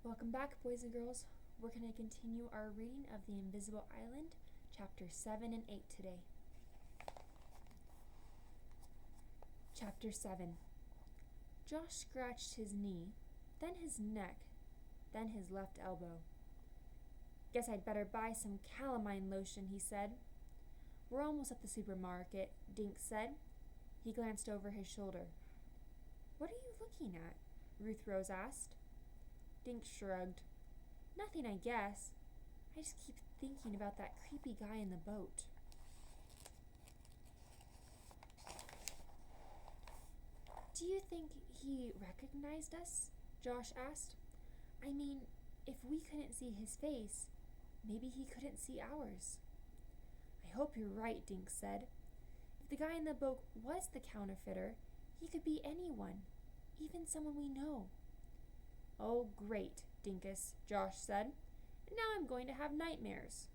Welcome back, boys and girls. We're going to continue our reading of The Invisible Island, chapters 7 and 8 today. Chapter 7. Josh scratched his knee, then his neck, then his left elbow. "Guess I'd better buy some calamine lotion," he said. "We're almost at the supermarket," Dink said. He glanced over his shoulder. "What are you looking at?" Ruth Rose asked. Dink shrugged. "Nothing, I guess. I just keep thinking about that creepy guy in the boat." "Do you think he recognized us?" Josh asked. "I mean, if we couldn't see his face, maybe he couldn't see ours." "I hope you're right," Dink said. "If the guy in the boat was the counterfeiter, he could be anyone, even someone we know." "Oh, great, Dinkus," Josh said. "Now I'm going to have nightmares."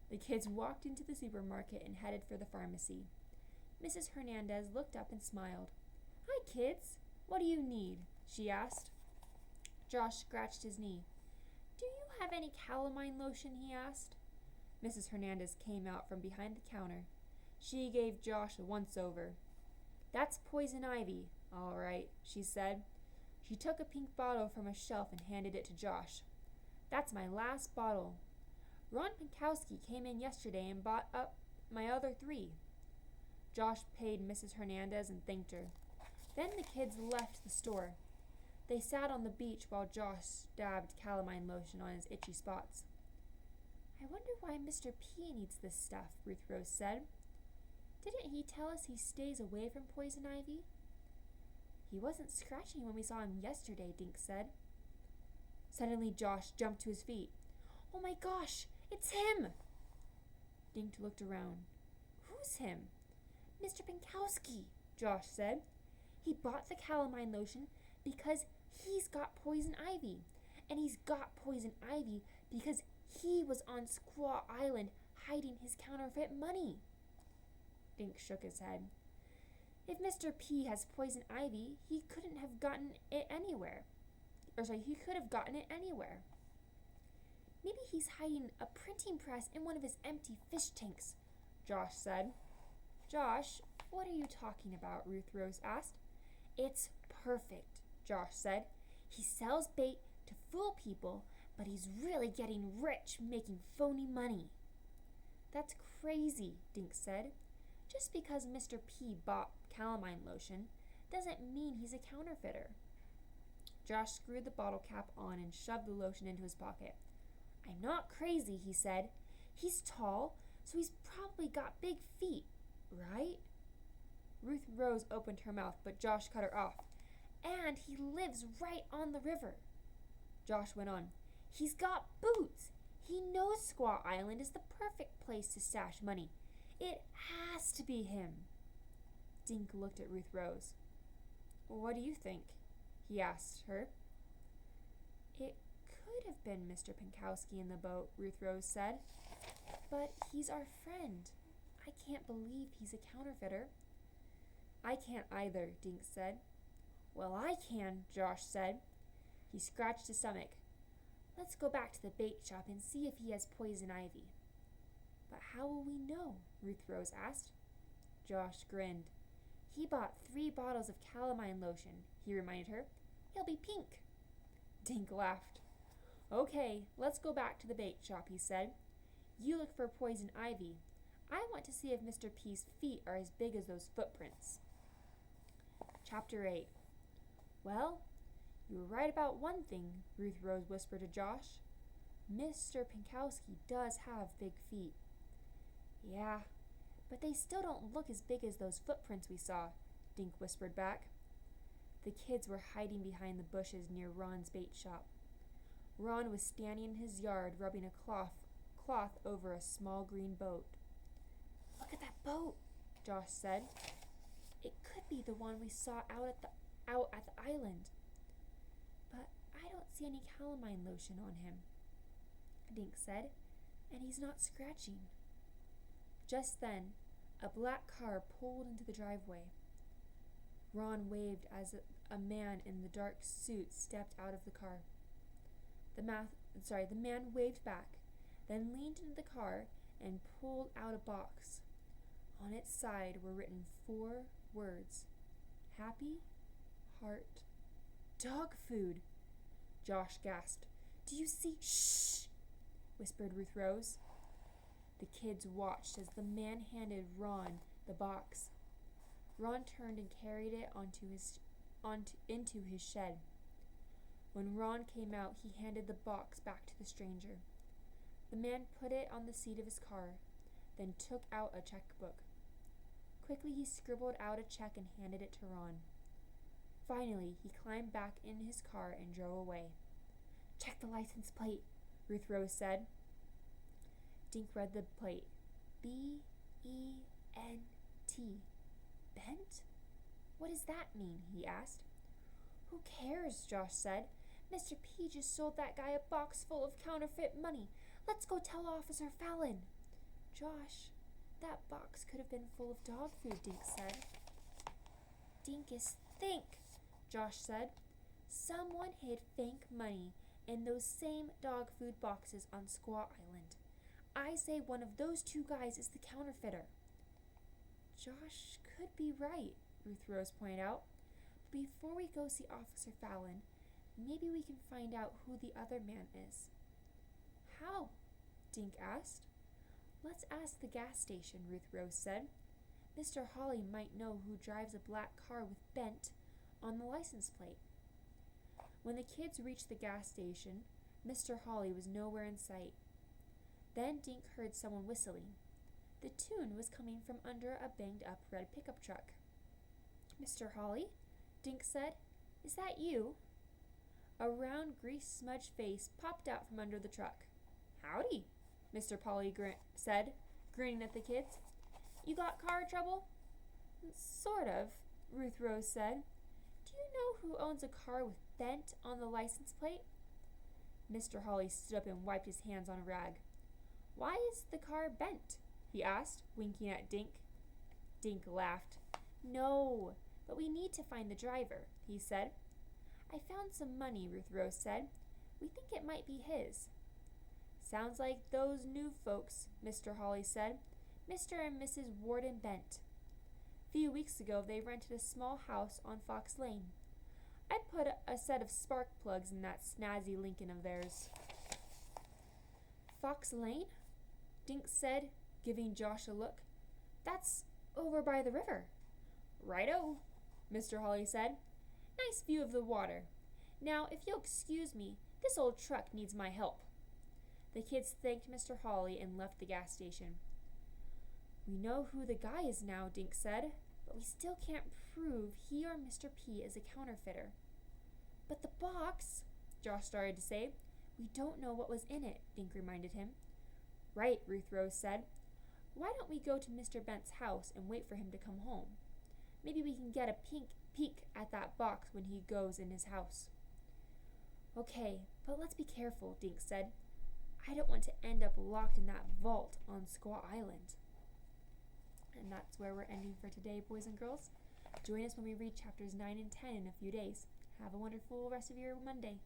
The kids walked into the supermarket and headed for the pharmacy. Mrs. Hernandez looked up and smiled. "Hi, kids. What do you need?" she asked. Josh scratched his knee. "Do you have any calamine lotion?" he asked. Mrs. Hernandez came out from behind the counter. She gave Josh a once-over. "That's poison ivy, all right," she said. She took a pink bottle from a shelf and handed it to Josh. "That's my last bottle. Ron Pankowski came in yesterday and bought up my other 3. Josh paid Mrs. Hernandez and thanked her. Then the kids left the store. They sat on the beach while Josh dabbed calamine lotion on his itchy spots. "I wonder why Mr. P needs this stuff," Ruth Rose said. "Didn't he tell us he stays away from poison ivy?" "He wasn't scratching when we saw him yesterday," Dink said. Suddenly Josh jumped to his feet. "Oh my gosh, it's him!" Dink looked around. "Who's him?" "Mr. Pankowski," Josh said. "He bought the calamine lotion because he's got poison ivy. And he's got poison ivy because he was on Squaw Island hiding his counterfeit money." Dink shook his head. "If Mr. P has poison ivy, he couldn't have gotten it anywhere. He could have gotten it anywhere." "Maybe he's hiding a printing press in one of his empty fish tanks," Josh said. "Josh, what are you talking about?" Ruth Rose asked. "It's perfect," Josh said. "He sells bait to fool people, but he's really getting rich making phony money." "That's crazy," Dink said. "Just because Mr. P bought calamine lotion doesn't mean he's a counterfeiter." Josh screwed the bottle cap on and shoved the lotion into his pocket. "I'm not crazy," he said. "He's tall, so he's probably got big feet, right?" Ruth Rose opened her mouth, but Josh cut her off. "And he lives right on the river." Josh went on. "He's got boots. He knows Squaw Island is the perfect place to stash money. It has to be him." Dink looked at Ruth Rose. "What do you think?" he asked her. "It could have been Mr. Pankowski in the boat," Ruth Rose said. "But he's our friend. I can't believe he's a counterfeiter." "I can't either," Dink said. "Well, I can," Josh said. He scratched his stomach. "Let's go back to the bait shop and see if he has poison ivy." "But how will we know?" Ruth Rose asked. Josh grinned. "He bought 3 bottles of calamine lotion," he reminded her. "He'll be pink." Dink laughed. "Okay, let's go back to the bait shop," he said. "You look for poison ivy. I want to see if Mr. P's feet are as big as those footprints." Chapter 8. "Well, you were right about one thing," Ruth Rose whispered to Josh. "Mr. Pankowski does have big feet." "Yeah, but they still don't look as big as those footprints we saw," Dink whispered back. The kids were hiding behind the bushes near Ron's bait shop. Ron was standing in his yard rubbing a cloth over a small green boat. "Look at that boat," Josh said. "It could be the one we saw out at the island. But I don't see any calamine lotion on him," Dink said, "and he's not scratching." Just then, a black car pulled into the driveway. Ron waved as a man in the dark suit stepped out of the car. The man waved back, then leaned into the car and pulled out a box. On its side were written 4 words: Happy Heart Dog Food. Josh gasped. Do you see? Shh, whispered Ruth Rose. The kids watched as the man handed Ron the box. Ron turned and carried it into his shed. When Ron came out, he handed the box back to the stranger. The man put it on the seat of his car, then took out a checkbook. Quickly he scribbled out a check and handed it to Ron. Finally, he climbed back in his car and drove away. Check the license plate, Ruth Rose said. Dink read the plate. B-E-N-T. Bent? What does that mean? He asked. Who cares? Josh said. Mr. P just sold that guy a box full of counterfeit money. Let's go tell Officer Fallon. Josh, that box could have been full of dog food, Dink said. Dinkus, think, Josh said. Someone hid fake money in those same dog food boxes on Squaw Island. I say one of those 2 guys is the counterfeiter. Josh could be right, Ruth Rose pointed out. Before we go see Officer Fallon, maybe we can find out who the other man is. How? Dink asked. Let's ask the gas station, Ruth Rose said. Mr. Hawley might know who drives a black car with Bent on the license plate. When the kids reached the gas station, Mr. Hawley was nowhere in sight. Then Dink heard someone whistling. The tune was coming from under a banged-up red pickup truck. Mr. Hawley? Dink said. Is that you? A round, grease-smudged face popped out from under the truck. Howdy, Mr. Hawley said, grinning at the kids. You got car trouble? Sort of, Ruth Rose said. Do you know who owns a car with Bent on the license plate? Mr. Hawley stood up and wiped his hands on a rag. Why is the car bent? He asked, winking at Dink. Dink laughed. No, but we need to find the driver, he said. I found some money, Ruth Rose said. We think it might be his. Sounds like those new folks, Mr. Hawley said. Mr. and Mrs. Warden Bent. A few weeks ago, they rented a small house on Fox Lane. I put a set of spark plugs in that snazzy Lincoln of theirs. Fox Lane? Dink said, giving Josh a look. That's over by the river. Righto, Mr. Hawley said. Nice view of the water. Now, if you'll excuse me, this old truck needs my help. The kids thanked Mr. Hawley and left the gas station. We know who the guy is now, Dink said, but we still can't prove he or Mr. P is a counterfeiter. But the box, Josh started to say. We don't know what was in it, Dink reminded him. Right, Ruth Rose said. Why don't we go to Mr. Bent's house and wait for him to come home? Maybe we can get a peek at that box when he goes in his house. Okay, but let's be careful, Dink said. I don't want to end up locked in that vault on Squaw Island. And that's where we're ending for today, boys and girls. Join us when we read chapters 9 and 10 in a few days. Have a wonderful rest of your Monday.